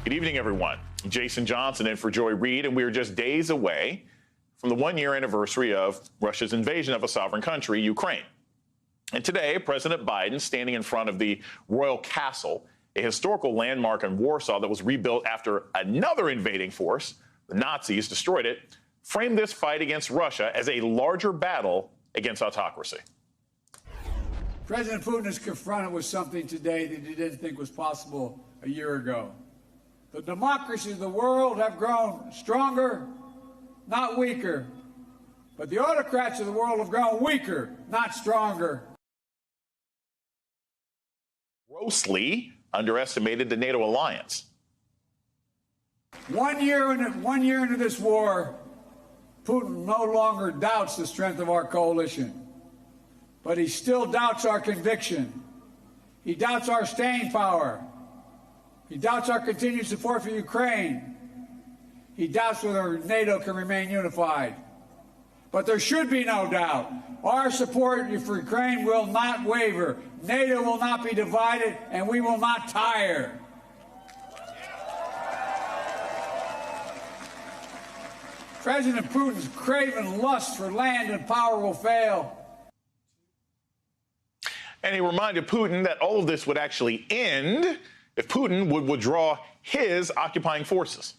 Good evening, everyone. I'm Jason Johnson in for Joy Reid, and we are just days away from the one-year anniversary of Russia's invasion of a sovereign country, Ukraine. And today, President Biden, standing in front of the Royal Castle, a historical landmark in Warsaw that was rebuilt after another invading force, the Nazis, destroyed it, framed this fight against Russia as a larger battle against autocracy. President Putin is confronted with something today that he didn't think was possible a year ago. The democracies of the world have grown stronger, not weaker. But the autocrats of the world have grown weaker, not stronger. Grossly underestimated the NATO alliance. 1 year into this war, Putin no longer doubts the strength of our coalition. But he still doubts our conviction. He doubts our staying power. He doubts our continued support for Ukraine. He doubts whether NATO can remain unified. But there should be no doubt. Our support for Ukraine will not waver. NATO will not be divided, and we will not tire. President Putin's craven lust for land and power will fail. And he reminded Putin that all of this would actually end if Putin would withdraw his occupying forces.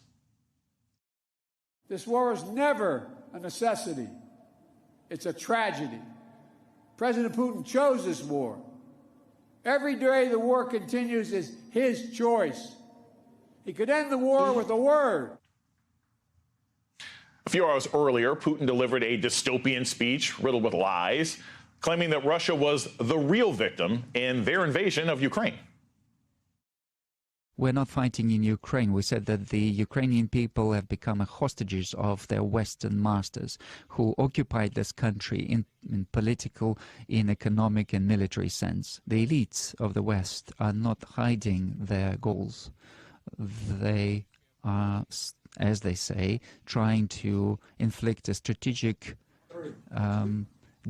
This war is never a necessity. It's a tragedy. President Putin chose this war. Every day the war continues is his choice. He could end the war with a word. A few hours earlier, Putin delivered a dystopian speech riddled with lies, claiming that Russia was the real victim in their invasion of Ukraine. We're not fighting in Ukraine. We said that the Ukrainian people have become hostages of their Western masters who occupied this country in political, in economic and military sense. The elites of the West are not hiding their goals. They are, as they say, trying to inflict a strategic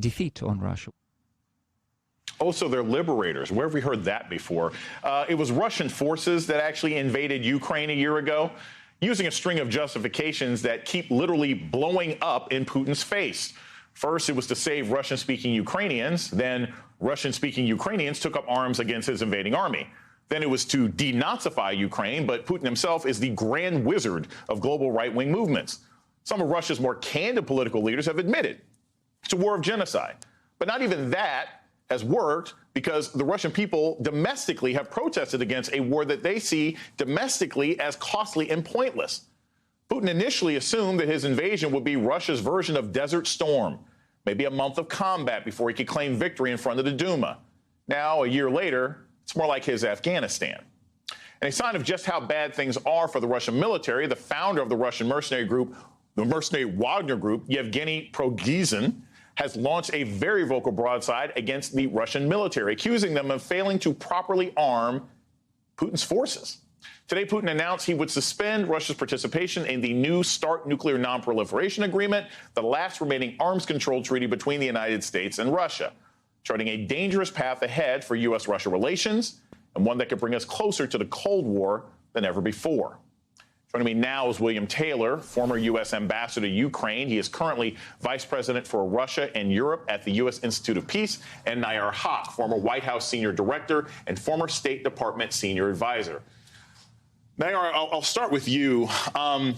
defeat on Russia. Also, they're liberators. Where have we heard that before? It was Russian forces that actually invaded Ukraine a year ago, using a string of justifications that keep literally blowing up in Putin's face. First, it was to save Russian-speaking Ukrainians. Then Russian-speaking Ukrainians took up arms against his invading army. Then it was to denazify Ukraine, but Putin himself is the grand wizard of global right-wing movements. Some of Russia's more candid political leaders have admitted it's a war of genocide. But not even that has worked, because the Russian people domestically have protested against a war that they see domestically as costly and pointless. Putin initially assumed that his invasion would be Russia's version of Desert Storm, maybe a month of combat before he could claim victory in front of the Duma. Now, a year later, it's more like his Afghanistan. And a sign of just how bad things are for the Russian military, the founder of the Russian mercenary group, the mercenary Wagner Group, Yevgeny Prigozhin, has launched a very vocal broadside against the Russian military, accusing them of failing to properly arm Putin's forces. Today, Putin announced he would suspend Russia's participation in the new START nuclear non-proliferation agreement, the last remaining arms control treaty between the United States and Russia, charting a dangerous path ahead for U.S.-Russia relations, and one that could bring us closer to the Cold War than ever before. Joining me now is William Taylor, former U.S. ambassador to Ukraine. He is currently vice president for Russia and Europe at the U.S. Institute of Peace, and Nayar Haq, former White House senior director and former State Department senior advisor. Nayar, I'll start with you. I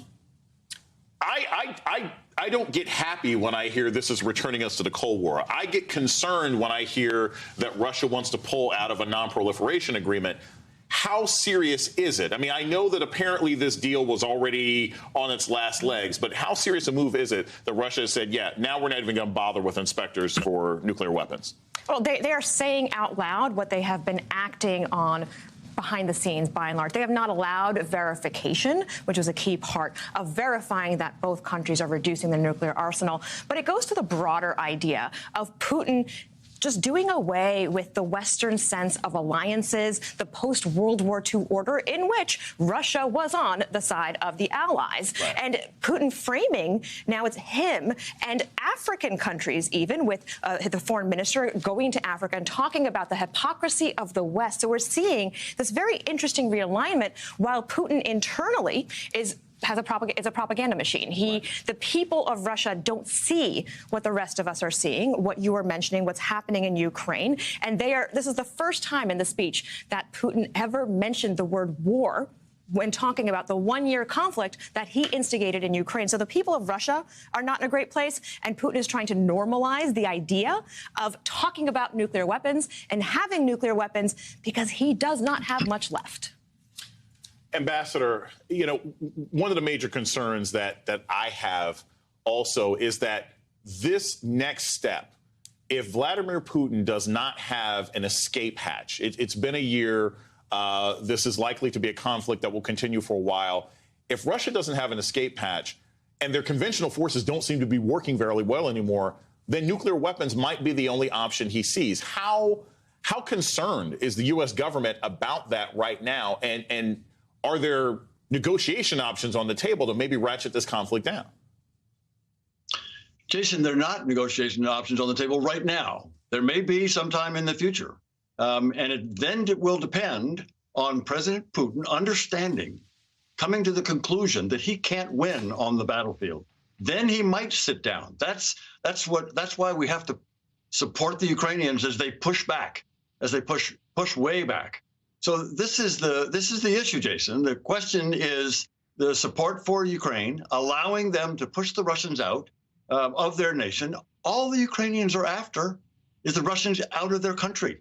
don't get happy when I hear this is returning us to the Cold War. I get concerned when I hear that Russia wants to pull out of a non-proliferation agreement. How serious is it? I mean, I know that apparently this deal was already on its last legs, but how serious a move is it that Russia has said, yeah, now we're not even going to bother with inspectors for nuclear weapons? Well, they are saying out loud what they have been acting on behind the scenes, by and large. They have not allowed verification, which was a key part of verifying that both countries are reducing their nuclear arsenal. But it goes to the broader idea of Putin just doing away with the Western sense of alliances, the post-World War II order in which Russia was on the side of the Allies. Right. And Putin framing, now it's him and African countries, even with the foreign minister going to Africa and talking about the hypocrisy of the West. So we're seeing this very interesting realignment while Putin internally is a propaganda machine. The people of Russia don't see what the rest of us are seeing, what you were mentioning, what's happening in Ukraine. And this is the first time in the speech that Putin ever mentioned the word war when talking about the one-year conflict that he instigated in Ukraine. So the people of Russia are not in a great place, and Putin is trying to normalize the idea of talking about nuclear weapons and having nuclear weapons because he does not have much left. Ambassador, one of the major concerns that I have also is that this next step, if Vladimir Putin does not have an escape hatch, it's been a year. This is likely to be a conflict that will continue for a while. If Russia doesn't have an escape hatch and their conventional forces don't seem to be working very well anymore, then nuclear weapons might be the only option he sees. How concerned is the U.S. government about that right now? And are there negotiation options on the table to maybe ratchet this conflict down? Jason, there are not negotiation options on the table right now. There may be sometime in the future. And it will depend on President Putin understanding, coming to the conclusion that he can't win on the battlefield. Then he might sit down. That's why we have to support the Ukrainians as they push back, as they push way back. So this is the issue, Jason. The question is the support for Ukraine, allowing them to push the Russians out of their nation. All the Ukrainians are after is the Russians out of their country.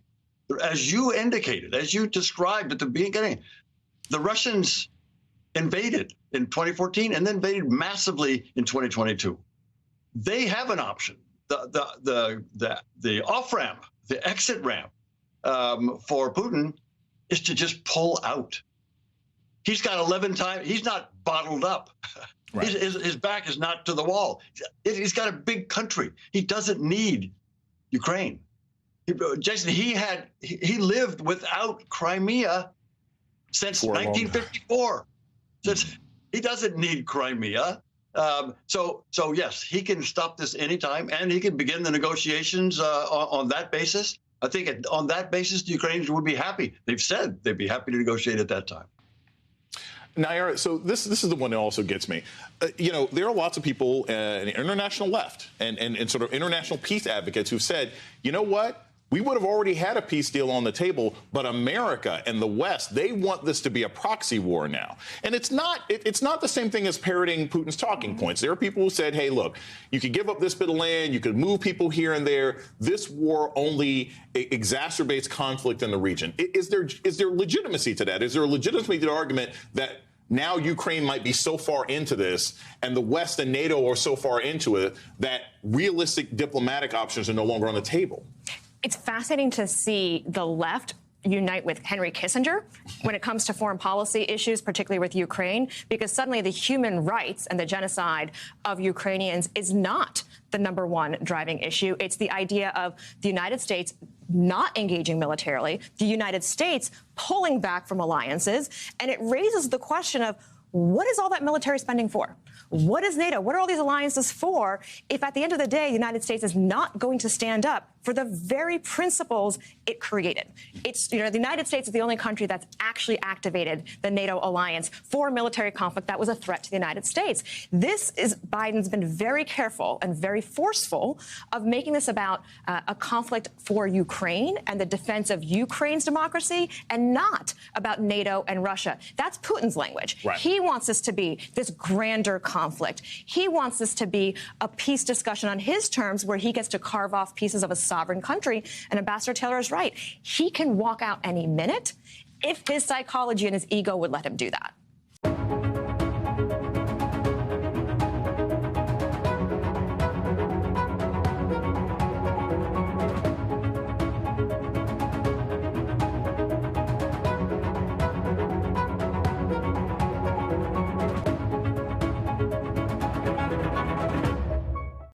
As you indicated, as you described at the beginning, the Russians invaded in 2014 and then invaded massively in 2022. They have an option. The off-ramp, the exit ramp for Putin is to just pull out. He's got 11 times. He's not bottled up. Right. His back is not to the wall. He's got a big country. He doesn't need Ukraine. Jason, he lived without Crimea since 1954. He doesn't need Crimea. So yes, he can stop this anytime, and he can begin the negotiations on that basis. I think on that basis, the Ukrainians would be happy. They've said they'd be happy to negotiate at that time. Nayyar, so this is the one that also gets me. There are lots of people in the international left and sort of international peace advocates who've said, you know what? We would have already had a peace deal on the table, but America and the West, they want this to be a proxy war now. And it's not the same thing as parroting Putin's talking points. There are people who said, hey, look, you could give up this bit of land, you could move people here and there. This war only exacerbates conflict in the region. Is there legitimacy to that? Is there a legitimacy to the argument that now Ukraine might be so far into this and the West and NATO are so far into it that realistic diplomatic options are no longer on the table? It's fascinating to see the left unite with Henry Kissinger when it comes to foreign policy issues, particularly with Ukraine, because suddenly the human rights and the genocide of Ukrainians is not the #1 driving issue. It's the idea of the United States not engaging militarily, the United States pulling back from alliances, and it raises the question of what is all that military spending for? What is NATO? What are all these alliances for if at the end of the day, the United States is not going to stand up for the very principles it created? It's, the United States is the only country that's actually activated the NATO alliance for a military conflict that was a threat to the United States. Biden's been very careful and very forceful of making this about a conflict for Ukraine and the defense of Ukraine's democracy and not about NATO and Russia. That's Putin's language. Right. He wants this to be this grander conflict. He wants this to be a peace discussion on his terms where he gets to carve off pieces of a sovereign country. And Ambassador Taylor is right. He can walk out any minute if his psychology and his ego would let him do that.